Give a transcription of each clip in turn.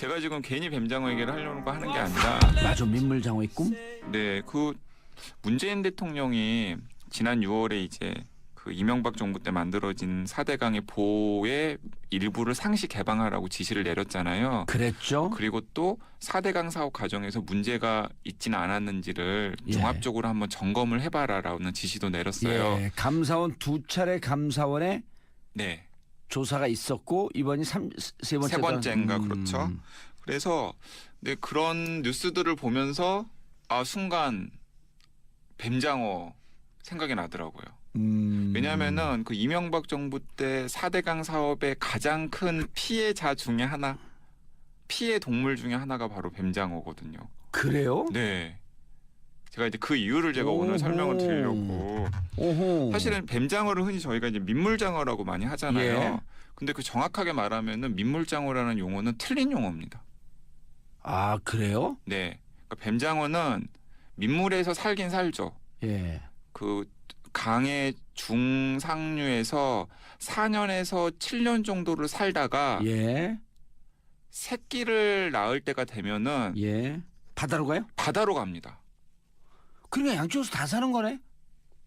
제가 지금 괜히 뱀장어 얘기를 하려고 하는 게 아니라 맞아, 민물장어의 꿈? 네, 그 문재인 대통령이 지난 6월에 이제 그 이명박 정부 때 만들어진 4대강의 보의 일부를 상시 개방하라고 지시를 내렸잖아요. 그랬죠. 그리고 또 4대강 사업 과정에서 문제가 있지는 않았는지를 예. 종합적으로 한번 점검을 해봐라라는 지시도 내렸어요. 예, 감사원 두 차례 감사원에 네, 조사가 있었고 이번이 세 번째. 세 번째인가 그렇죠. 그래서 네, 그런 뉴스들을 보면서 순간 뱀장어 생각이 나더라고요. 왜냐하면은 그 이명박 정부 때 4대강 사업의 가장 큰 피해자 중에 하나, 피해 동물 중에 하나가 바로 뱀장어거든요. 그래요? 네. 제가 이제 그 이유를 제가 오호. 오늘 설명을 드리려고. 오호. 사실은 뱀장어를 흔히 저희가 이제 민물장어라고 많이 하잖아요. 예. 근데 그 정확하게 말하면은 민물장어라는 용어는 틀린 용어입니다. 아, 그래요? 네. 그러니까 뱀장어는 민물에서 살긴 살죠. 예. 그 강의 중상류에서 4년에서 7년 정도를 살다가 예. 새끼를 낳을 때가 되면은 예. 바다로 가요? 바다로 갑니다. 그러니까 양쪽에서 다 사는 거네?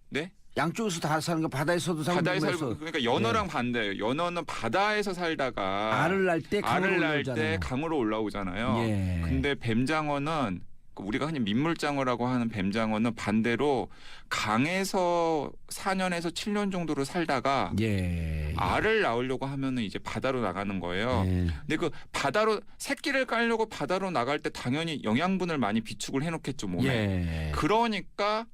네? 양쪽에서 다 사는 거, 바다에서도 살고 바다에 물에서. 살고 그러니까 연어랑 반대예요. 연어는 바다에서 살다가 알을 낳을 때 알을 낳을 때 올라오잖아요. 강으로 올라오잖아요. 예. 근데 뱀장어는 우리가 흔히 민물장어라고 하는 뱀장어는 반대로 강에서 4년에서 7년 정도로 살다가 예. 알을 낳으려고 하면은 이제 바다로 나가는 거예요. 예. 근데 그 바다로 새끼를 깔려고 바다로 나갈 때 당연히 영양분을 많이 비축을 해놓겠죠 몸에. 예. 그러니까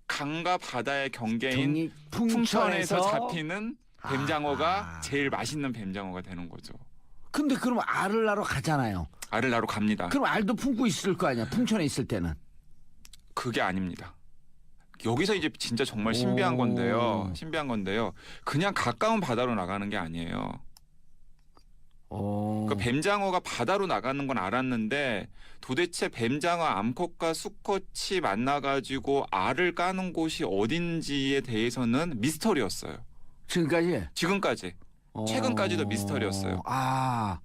강과 바다의 경계인 경이 풍천에서 풍천에서 잡히는 뱀장어가 아. 제일 맛있는 뱀장어가 되는 거죠. 근데 그럼 알을 낳으러 가잖아요. 알을 낳으러 갑니다. 그럼 알도 품고 있을 거 아니야. 풍천에 있을 때는. 그게 아닙니다. 여기서 이제 진짜 정말 신비한 건데요. 오. 신비한 건데요. 그냥 가까운 바다로 나가는 게 아니에요. 그러니까 뱀장어가 바다로 나가는 건 알았는데 도대체 뱀장어 암컷과 수컷이 만나가지고 알을 까는 곳이 어딘지에 대해서는 미스터리였어요. 지금까지? 지금까지. 최근까지도 미스터리였어요. 아.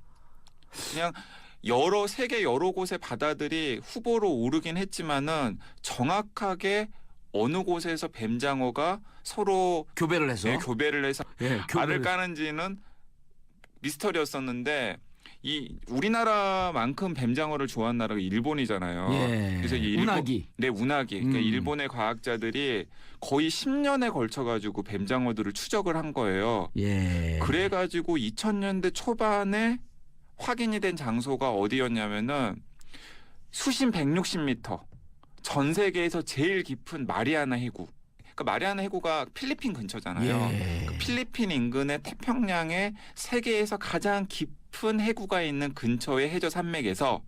그냥 세계 여러 곳의 바다들이 후보로 오르긴 했지만은 정확하게 어느 곳에서 뱀장어가 서로 교배를 해서. 교배를 해서 예, 알을 까는지는 미스터리였었는데 이 우리나라만큼 뱀장어를 좋아하는 나라가 일본이잖아요. 예. 그래서 이 운하기. 네, 운하기. 그러니까 일본의 과학자들이 거의 10년에 걸쳐 가지고 뱀장어들을 추적을 한 거예요. 예. 그래 가지고 2000년대 초반에 확인이 된 장소가 어디였냐면은 수심 160m. 전 세계에서 제일 깊은 마리아나 해구. 그러니까 마리아나 해구가 필리핀 근처잖아요. 예. 그 필리핀 인근의 태평양에 세계에서 가장 깊은 해구가 있는 근처의 해저 산맥에서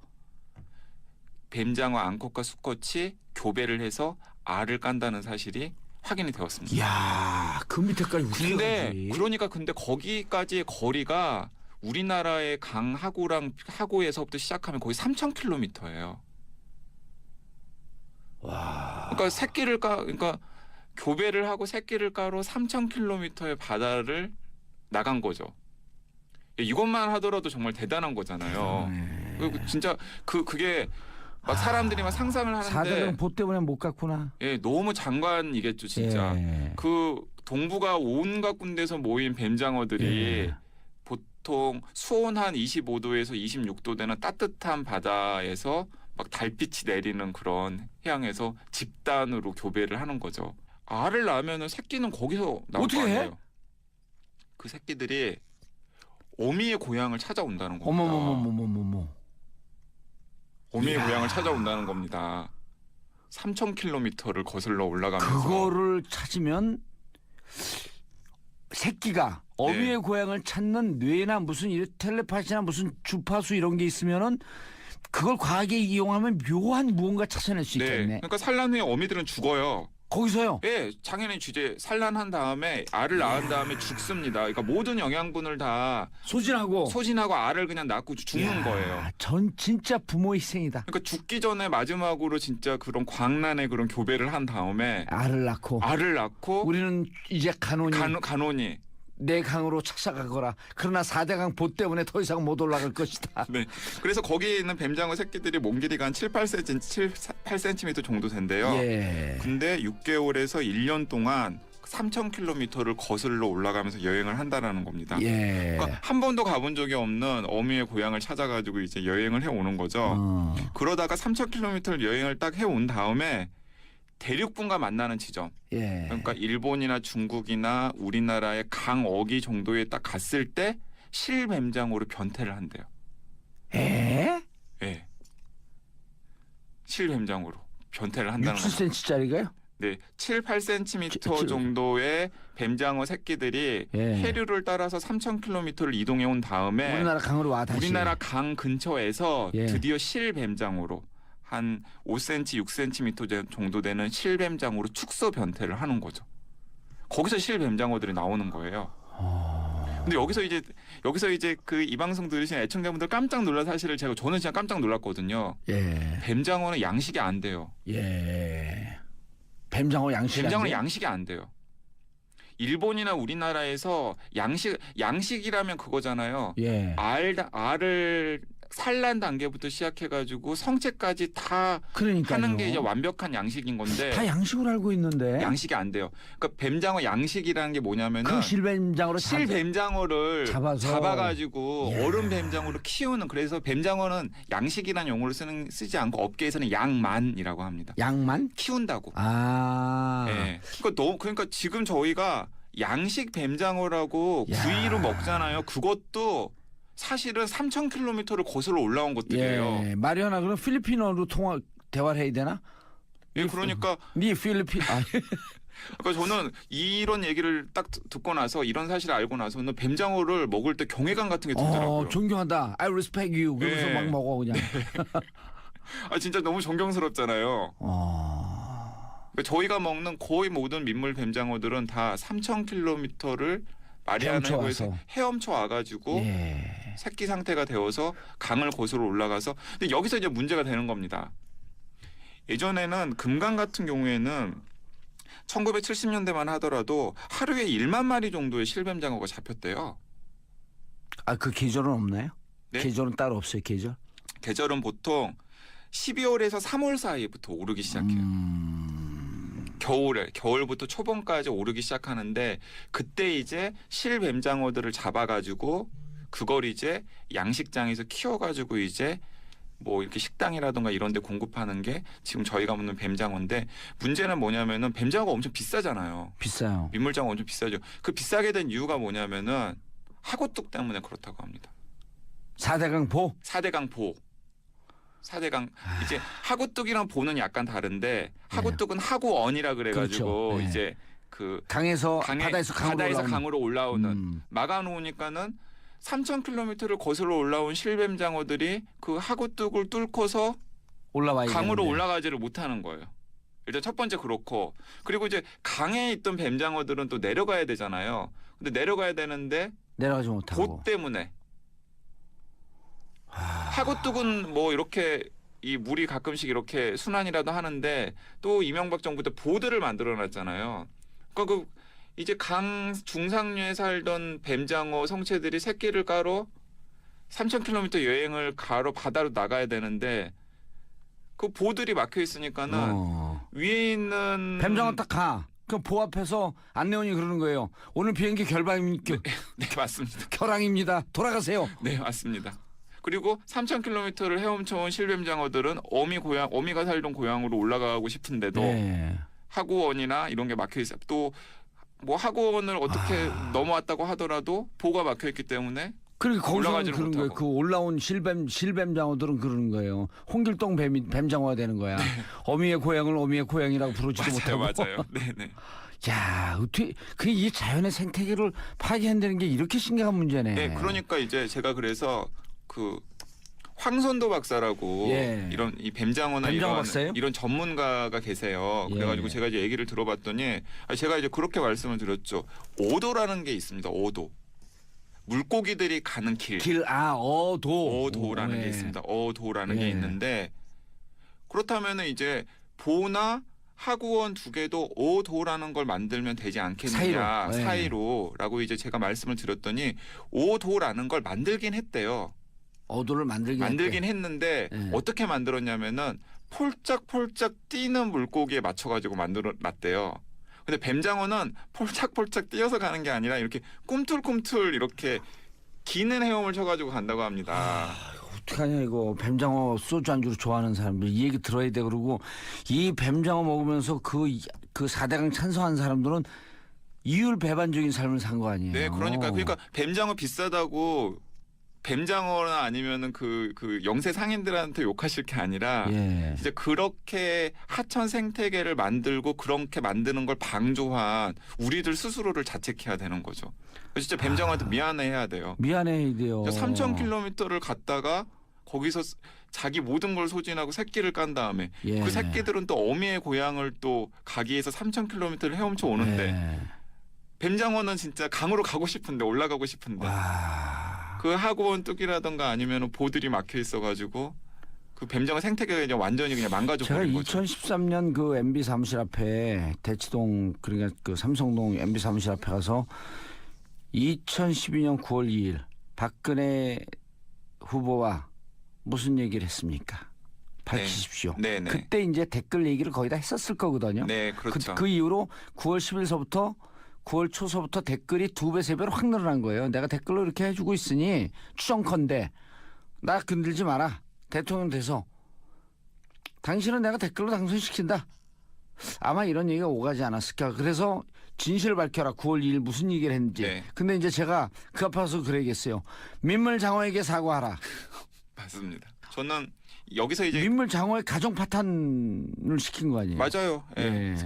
뱀장어 암컷과 수컷이 교배를 해서 알을 깐다는 사실이 확인이 되었습니다. 이야, 그 밑에까지 어떻게 근데 가지? 그러니까 근데 거기까지의 거리가 우리나라의 강 하구랑 하구에서부터 시작하면 거의 3,000km예요. 와. 그러니까 교배를 하고 새끼를 까러 3,000km의 바다를 나간 거죠. 이것만 하더라도 정말 대단한 거잖아요. 그리고 진짜 그게 막 사람들이 막 상상을 하는데 사대는 보 때문에 못 갔구나. 예, 너무 장관이겠죠, 진짜. 예. 그 동부가 온갖 군데서 모인 뱀장어들이 예. 보통 수온 한 25도에서 26도 되는 따뜻한 바다에서 막 달빛이 내리는 그런 해양에서 집단으로 교배를 하는 거죠. 알을 낳으면 새끼는 거기서 나올 어떻게 거 해? 아니에요. 그 새끼들이 어미의 고향을 찾아온다는 겁니다. 어머머머머머머. 어미의 이야. 고향을 찾아온다는 겁니다. 3,000km를 거슬러 올라가면서 그거를 찾으면 새끼가 어미의 네. 고향을 찾는 뇌나 무슨 텔레파시나 무슨 주파수 이런 게 있으면은 그걸 과하게 이용하면 묘한 무언가 찾아낼 수 네. 있겠네. 그러니까 산란 후에 어미들은 죽어요. 거기서요. 예, 당연히 주제 산란한 다음에 알을 낳은 다음에 죽습니다. 그러니까 모든 영양분을 다 소진하고. 소진하고 알을 그냥 낳고 죽는 이야, 거예요. 전 진짜 부모 희생이다. 그러니까 죽기 전에 마지막으로 진짜 그런 광란의 그런 교배를 한 다음에 알을 낳고. 알을 낳고 우리는 이제 간혼이 간혼이 내 강으로 찾아가거라. 그러나 4대강 보 때문에 더 이상 못 올라갈 것이다. 네. 그래서 거기에 있는 뱀장어 새끼들이 몸 길이가 한 8cm 정도 된대요. 예. 근데 6개월에서 1년 동안 3,000km를 거슬러 올라가면서 여행을 한다라는 겁니다. 예. 그러니까 한 번도 가본 적이 없는 어미의 고향을 찾아가지고 이제 여행을 해오는 거죠. 그러다가 3,000km를 여행을 딱 해온 다음에 대륙분과 만나는 지점. 예. 그러니까 일본이나 중국이나 우리나라의 강 어기 정도에 딱 갔을 때 실뱀장어로 변태를 한대요. 에? 예. 실뱀장어로 변태를 한다는 6, 거죠. 7cm짜리가요? 네, 7, 8cm 정도의 뱀장어 새끼들이 예. 해류를 따라서 3,000km를 이동해 온 다음에 우리나라 강으로 와 다시. 우리나라 강 근처에서 예. 드디어 실뱀장어로 한 5cm, 6cm 정도 되는 실뱀장어로 축소 변태를 하는 거죠. 거기서 실뱀장어들이 나오는 거예요. 근데 여기서 이제 그 이 방송 들으신 애청자분들 깜짝 놀란 사실을 저는 진짜 깜짝 놀랐거든요. 예. 뱀장어는 양식이 안 돼요. 예. 뱀장어 양식. 뱀장어는 양식이 안 돼요. 일본이나 우리나라에서 양식이라면 그거잖아요. 예. 알을 산란 단계부터 시작해가지고 성체까지 다 그러니까요. 하는 게 이제 완벽한 양식인 건데 다 양식으로 알고 있는데. 양식이 안 돼요. 그러니까 뱀장어 양식이라는 게 뭐냐면은 그 실뱀장어로 실뱀장어를 잡아가지고 이야. 어른 뱀장어로 키우는 그래서 뱀장어는 양식이라는 용어를 쓰지 않고 업계에서는 양만이라고 합니다. 양만? 키운다고. 아. 네. 그러니까 지금 저희가 양식 뱀장어라고 야. 구이로 먹잖아요. 그것도 사실은 3,000km를 거슬러 올라온 것들이에요. 예. 마리아나 그럼 필리핀어로 대화를 해야 되나? 예, 그러니까 네 필리핀. 아. 그러니까 저는 이런 얘기를 딱 듣고 나서 이런 사실을 알고 나서는 뱀장어를 먹을 때 경외감 같은 게 들더라고요. 존경한다. I respect you. 그러면서 네. 막 먹어 그냥. 아 진짜 너무 존경스럽잖아요. 그러니까 저희가 먹는 거의 모든 민물 뱀장어들은 다 3,000km를 마리아나 해구에서 헤엄쳐 와가지고 예. 새끼 상태가 되어서 강을 거슬러 올라가서 근데 여기서 이제 문제가 되는 겁니다. 예전에는 금강 같은 경우에는 1970년대만 하더라도 하루에 1만 마리 정도의 실뱀장어가 잡혔대요. 아, 그 계절은 없나요? 네? 계절은 따로 없어요, 계절? 계절은 보통 12월에서 3월 사이부터 오르기 시작해요. 겨울부터 초봄까지 오르기 시작하는데 그때 이제 실뱀장어들을 잡아가지고 그걸 이제 양식장에서 키워가지고 이제 뭐 이렇게 식당이라든가 이런 데 공급하는 게 지금 저희가 먹는 뱀장어인데 문제는 뭐냐면은 뱀장어가 엄청 비싸잖아요. 비싸요. 민물장어 엄청 비싸죠. 그 비싸게 된 이유가 뭐냐면은 하구뚝 때문에 그렇다고 합니다. 4대강 보? 4대강 보. 4대강 이제 하구뚝이랑 보는 약간 다른데 하구뚝은 하구언이라 그래가지고 그렇죠. 네. 이제 그 바다에서 강으로 올라오는 막아놓으니까는 3,000km를 거슬러 올라온 실뱀장어들이 그 하구뚝을 뚫고서 강으로 올라가지를 못하는 거예요. 일단 첫 번째 그렇고 그리고 이제 강에 있던 뱀장어들은 또 내려가야 되잖아요. 근데 내려가야 되는데 내려가지 못하고. 보 때문에 하구뚝은 뭐 이렇게 이 물이 가끔씩 이렇게 순환이라도 하는데 또 이명박 정부 때 보드를 만들어놨잖아요. 그러니까 그 이제 강 중상류에 살던 뱀장어 성체들이 새끼를 까러 3,000km 여행을 가러 바다로 나가야 되는데 그 보들이 막혀 있으니까는 위에 있는 뱀장어 딱 가. 그럼 보 앞에서 안내원이 그러는 거예요. 오늘 비행기 결방입니까? 네 맞습니다. 결항입니다. 돌아가세요. 네 맞습니다. 그리고 3,000km를 헤엄쳐온 실뱀장어들은 어미가 살던 고향으로 올라가고 싶은데도 네. 하구원이나 이런 게 막혀 있어요. 또 뭐 하구원을 어떻게 넘어왔다고 하더라도 보가 막혀 있기 때문에 그러니까 거기서 올라가지를 그런 거예요. 못하고. 그 올라온 실뱀장어들은 그러는 거예요. 홍길동 뱀장어가 되는 거야. 네. 어미의 고향을 어미의 고향이라고 부르지도 못하고. 맞아요. 네네. 야, 어떻게 이 자연의 생태계를 파괴한다는 게 이렇게 심각한 문제네. 네, 그러니까 이제 제가 그래서 그 황선도 박사라고 예. 이런 이 뱀장어나 뱀장어 박사예요? 이런 전문가가 계세요. 그래가지고 예. 제가 이제 얘기를 들어봤더니 제가 이제 그렇게 말씀을 드렸죠. 오도라는 게 있습니다. 오도. 물고기들이 가는 길. 어도. 어도라는 게 있습니다. 어도라는 게 있는데 그렇다면은 이제 보나 하구원 두 개도 오도라는 걸 만들면 되지 않겠느냐 사이로라고 이제 제가 말씀을 드렸더니 오도라는 걸 만들긴 했대요. 어도를 만들긴 했는데 어떻게 만들었냐면은 폴짝폴짝 뛰는 물고기에 맞춰가지고 만들어놨대요. 근데 뱀장어는 폴짝폴짝 뛰어서 가는 게 아니라 이렇게 꿈틀꿈틀 이렇게 기는 헤엄을 쳐가지고 간다고 합니다. 어떡하냐 이거. 뱀장어 소주 안주로 좋아하는 사람들 이 얘기 들어야 돼. 그리고 이 뱀장어 먹으면서 그 4대강 찬성한 사람들은 이율배반적인 삶을 산 거 아니에요. 네, 그러니까 뱀장어 비싸다고 뱀장어나 아니면은 그 영세 상인들한테 욕하실 게 아니라 진짜 그렇게 하천 생태계를 만들고 그렇게 만드는 걸 방조한 우리들 스스로를 자책해야 되는 거죠. 진짜 뱀장어한테 미안해해야 돼요. 미안해야 돼요. 3,000km를 갔다가 거기서 자기 모든 걸 소진하고 새끼를 깐 다음에 그 새끼들은 또 어미의 고향을 또 가기 위해서 3,000km를 헤엄쳐 오는데 뱀장어는 진짜 강으로 가고 싶은데 올라가고 싶은데 그 하구원 뚝이라던가 아니면 보들이 막혀 있어가지고 그 뱀장어 생태계가 그냥 완전히 그냥 망가져 버린 거죠. 제가 2013년 그 MB 사무실 앞에 대치동 그러니까 그 삼성동 MB 사무실 앞에 가서 2012년 9월 2일 박근혜 후보와 무슨 얘기를 했습니까? 밝히십시오. 네. 그때 이제 댓글 얘기를 거의 다 했었을 거거든요. 네, 그렇죠. 그 이후로 9월 10일서부터 9월 초서부터 댓글이 2배, 3배로 확 늘어난 거예요. 내가 댓글로 이렇게 해주고 있으니 추정컨대 나 건들지 마라. 대통령 돼서 당신은 내가 댓글로 당선시킨다. 아마 이런 얘기가 오가지 않았을까. 그래서 진실을 밝혀라. 9월 2일 무슨 얘기를 했는지. 근데 이제 제가 그 앞에 와서 그래야겠어요. 민물장어에게 사과하라. 맞습니다. 저는 여기서 이제 민물장어의 가정 파탄을 시킨 거 아니에요? 맞아요.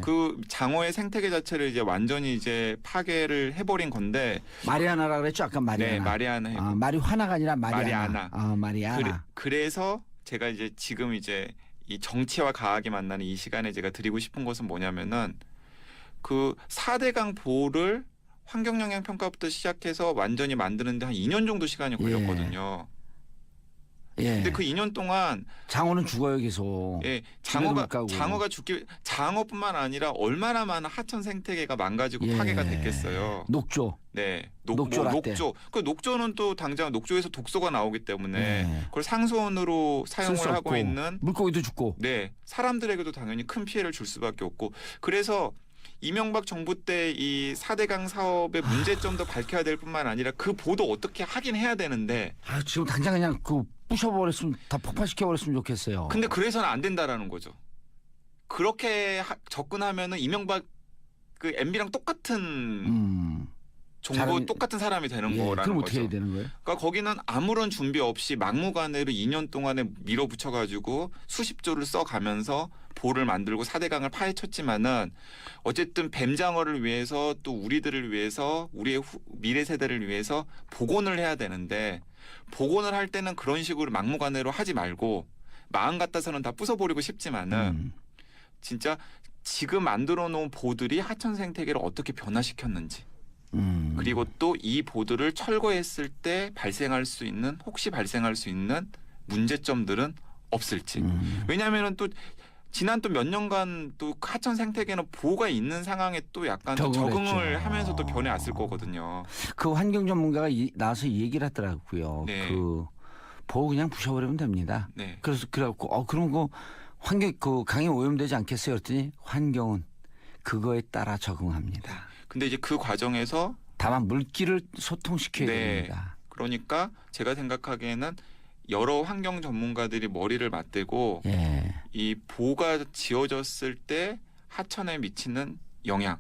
그 장어의 생태계 자체를 이제 완전히 이제 파괴를 해버린 건데. 마리아나라 그랬죠? 아까 마리아나. 네, 마리아나. 마리화나가 아니라 마리아나. 마리아나. 그래서 제가 이제 지금 이제 이 정치와 과학이 만나는 이 시간에 제가 드리고 싶은 것은 뭐냐면은 그 4대강 보호를 환경영향평가부터 시작해서 완전히 만드는데 한 2년 정도 시간이 걸렸거든요. 근데 그 2년 동안 장어는 죽어요 계속. 장어가 장어뿐만 아니라 얼마나 많은 하천 생태계가 망가지고 파괴가 됐겠어요. 녹조. 네, 녹조. 그 녹조는 또 당장 녹조에서 독소가 나오기 때문에 그걸 상수원으로 사용을 하고 있는 물고기도 죽고. 네, 사람들에게도 당연히 큰 피해를 줄 수밖에 없고. 그래서 이명박 정부 때 이 4대강 사업의 문제점도 밝혀야 될 뿐만 아니라 그 보도 어떻게 하긴 해야 되는데 지금 당장 그냥 그 부셔버렸으면 다 폭파시켜버렸으면 좋겠어요. 근데 그래서는 안 된다라는 거죠. 그렇게 접근하면은 이명박 그 MB랑 똑같은 정보 똑같은 사람이 되는 거라는 그럼 거죠. 어떻게 해야 되는 거예요? 그러니까 거기는 아무런 준비 없이 막무가내로 2년 동안에 밀어붙여가지고 수십 조를 써가면서 보를 만들고 4대강을 파헤쳤지만은 어쨌든 뱀장어를 위해서 또 우리들을 위해서 우리의 미래 세대를 위해서 복원을 해야 되는데 복원을 할 때는 그런 식으로 막무가내로 하지 말고 마음 같아서는 다 부숴버리고 싶지만은 진짜 지금 만들어 놓은 보들이 하천 생태계를 어떻게 변화시켰는지 그리고 또 이 보드를 철거했을 때 혹시 발생할 수 있는 문제점들은 없을지. 왜냐하면 또 지난 또 몇 년간 또 하천 생태계는 보호가 있는 상황에 또 약간 적응을 하면서 또 변해왔을 거거든요. 그 환경 전문가가 나와서 이 얘기를 하더라고요. 그 보호 그냥 부셔버리면 됩니다. 그래서 그래갖고 그럼 그 환경 그 강이 오염되지 않겠어요? 그랬더니 환경은 그거에 따라 적응합니다. 근데 이제 그 과정에서 다만 물기를 소통시켜야 됩니다. 그러니까 제가 생각하기에는 여러 환경 전문가들이 머리를 맞대고 이 보가 지어졌을 때 하천에 미치는 영향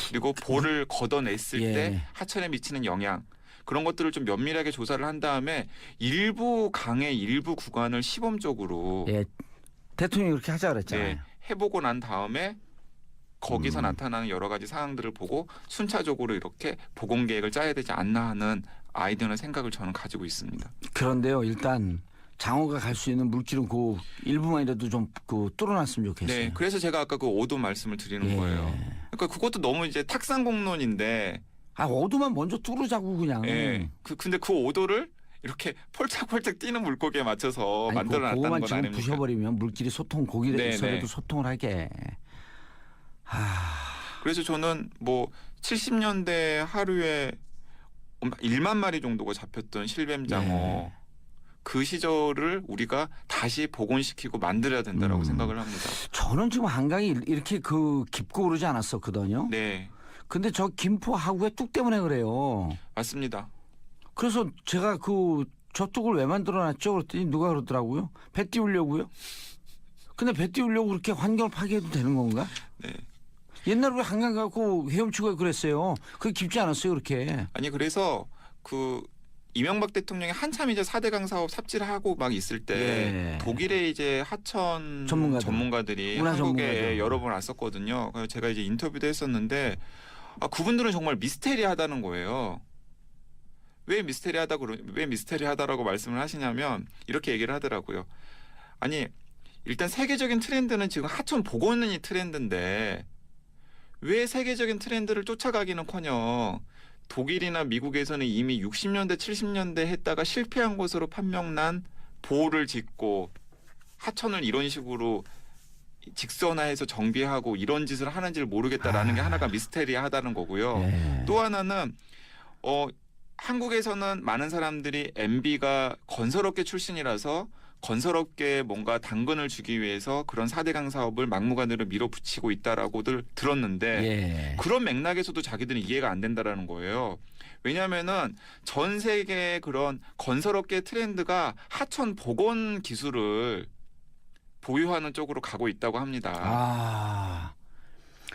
그리고 보를 걷어냈을 때 하천에 미치는 영향 그런 것들을 좀 면밀하게 조사를 한 다음에 일부 강의 일부 구간을 시범적으로 대통령이 그렇게 하자 그랬잖아요. 해보고 난 다음에 거기서 나타나는 여러 가지 상황들을 보고 순차적으로 이렇게 복원 계획을 짜야 되지 않나 하는 아이디어나 생각을 저는 가지고 있습니다. 그런데요, 일단 장어가 갈 수 있는 물길은 그 일부만이라도 좀 그 뚫어놨으면 좋겠어요. 네, 그래서 제가 아까 그 오도 말씀을 드리는 거예요. 그러니까 그것도 너무 이제 탁상공론인데. 오도만 먼저 뚫으자고 그냥. 근데 그 오도를 이렇게 폴짝폴짝 뛰는 물고기에 맞춰서 만들어놨다는 건 아닙니까? 부셔버리면 물길이 고기들에도 소통을 하게. 그래서 저는 뭐 70년대 하루에 1만 마리 정도가 잡혔던 실뱀장어 네. 그 시절을 우리가 다시 복원시키고 만들어야 된다라고 생각을 합니다. 저는 지금 한강이 이렇게 그 깊고 그러지 않았었거든요. 네, 근데 저 김포 하구의 뚝 때문에 그래요. 맞습니다. 그래서 제가 저 뚝을 왜 만들어놨죠? 그랬더니 누가 그러더라고요. 배 띄우려고요. 근데 배 띄우려고 그렇게 환경을 파괴해도 되는 건가? 네. 옛날에 우리 한강 가고 헤엄치고 그랬어요. 그게 깊지 않았어요, 그렇게. 아니 그래서 그 이명박 대통령이 한참 이제 4대강 사업 삽질하고 막 있을 때 예. 독일의 이제 하천 전문가들이 한국에 전문가들. 여러 번 왔었거든요. 그래서 제가 이제 인터뷰도 했었는데 그분들은 정말 미스테리하다는 거예요. 왜 미스테리하다라고 말씀을 하시냐면 이렇게 얘기를 하더라고요. 아니 일단 세계적인 트렌드는 지금 하천 복원이 트렌드인데 왜 세계적인 트렌드를 쫓아가기는커녕 독일이나 미국에서는 이미 60년대 70년대 했다가 실패한 것으로 판명난 보호를 짓고 하천을 이런 식으로 직선화해서 정비하고 이런 짓을 하는지를 모르겠다라는 게 하나가 미스테리하다는 거고요. 예. 또 하나는 한국에서는 많은 사람들이 MB가 건설업계 출신이라서 건설업계에 뭔가 당근을 주기 위해서 그런 4대강 사업을 막무가내로 밀어붙이고 있다라고들 들었는데 예. 그런 맥락에서도 자기들은 이해가 안 된다라는 거예요. 왜냐하면은 전 세계의 그런 건설업계 트렌드가 하천 복원 기술을 보유하는 쪽으로 가고 있다고 합니다.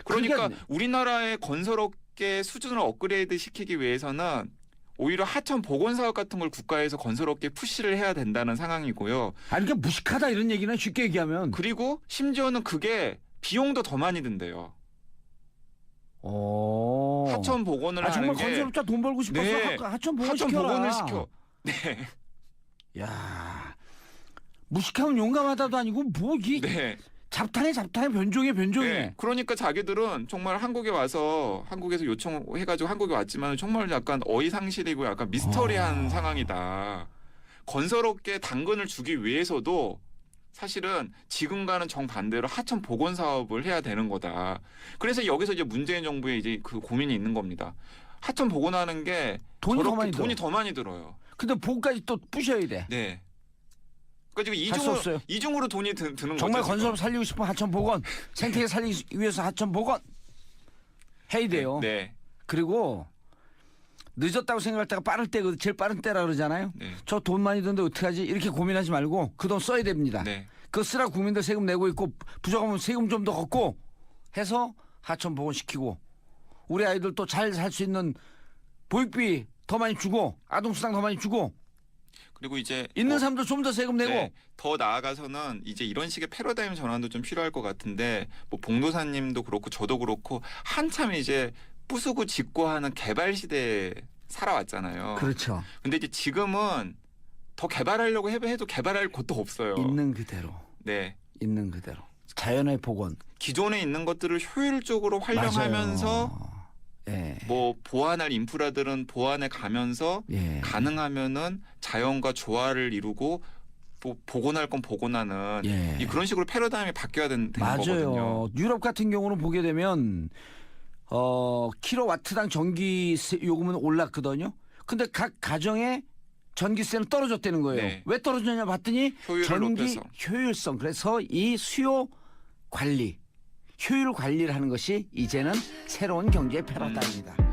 그러니까 우리나라의 건설업계 수준을 업그레이드 시키기 위해서는 오히려 하천 복원 사업 같은 걸 국가에서 건설업계에 푸시를 해야 된다는 상황이고요. 아니 그러니까 무식하다 이런 얘기는 쉽게 얘기하면. 그리고 심지어는 그게 비용도 더 많이 든대요. 하천 복원을 하는 정말 게 건설업자 돈 벌고 싶어서 네. 하천 복원 하천 시켜라. 복원을 시켜. 네. 야, 무식하면 용감하다도 아니고 뭐이 네. 잡탕에 변종이네. 네. 그러니까 자기들은 정말 한국에 와서 한국에서 요청해가지고 한국에 왔지만 정말 약간 어이상실이고 약간 미스터리한 상황이다. 건설업계 당근을 주기 위해서도 사실은 지금과는 정반대로 하천 복원 사업을 해야 되는 거다. 그래서 여기서 이제 문재인 정부의 이제 그 고민이 있는 겁니다. 하천 복원하는 게 돈이 더 많이 들어요. 근데 복까지 또 부셔야 돼. 네. 그러니까 할수 없어요. 지금 이중으로 돈이 드는 거죠. 정말 지금. 건설업 살리고 싶으면 하천 복원, 생태계 살리기 위해서 하천 복원 해야 돼요. 네. 그리고 늦었다고 생각할 때가 빠를 때 제일 빠른 때라 그러잖아요. 네. 저 돈 많이 드는데 어떡하지? 이렇게 고민하지 말고 그 돈 써야 됩니다. 네. 그거 쓰라 국민들 세금 내고 있고 부족하면 세금 좀 더 걷고 해서 하천 복원시키고 우리 아이들도 잘 살 수 있는 보육비 더 많이 주고 아동수당 더 많이 주고 그리고 이제 있는 사람도 좀 더 세금 내고 네, 더 나아가서는 이제 이런 식의 패러다임 전환도 좀 필요할 것 같은데 뭐 봉도사님도 그렇고 저도 그렇고 한참 이제 부수고 짓고 하는 개발 시대에 살아왔잖아요. 그렇죠. 근데 이제 지금은 더 개발하려고 해도 개발할 곳도 없어요. 있는 그대로. 네. 있는 그대로. 자연의 복원. 기존에 있는 것들을 효율적으로 활용하면서 맞아요. 예. 뭐 보완할 인프라들은 보완해 가면서 예. 가능하면은 자연과 조화를 이루고 복원할 건 복원하는 예. 그런 식으로 패러다임이 바뀌어야 되는 거거든요. 맞아요. 유럽 같은 경우는 보게 되면 킬로와트당 전기 요금은 올랐거든요. 근데 각 가정의 전기세는 떨어졌다는 거예요. 네. 왜 떨어졌냐 봤더니 효율을 전기 높여서. 효율성. 그래서 이 수요 관리, 효율 관리를 하는 것이 이제는 새로운 경제 패러다임이다.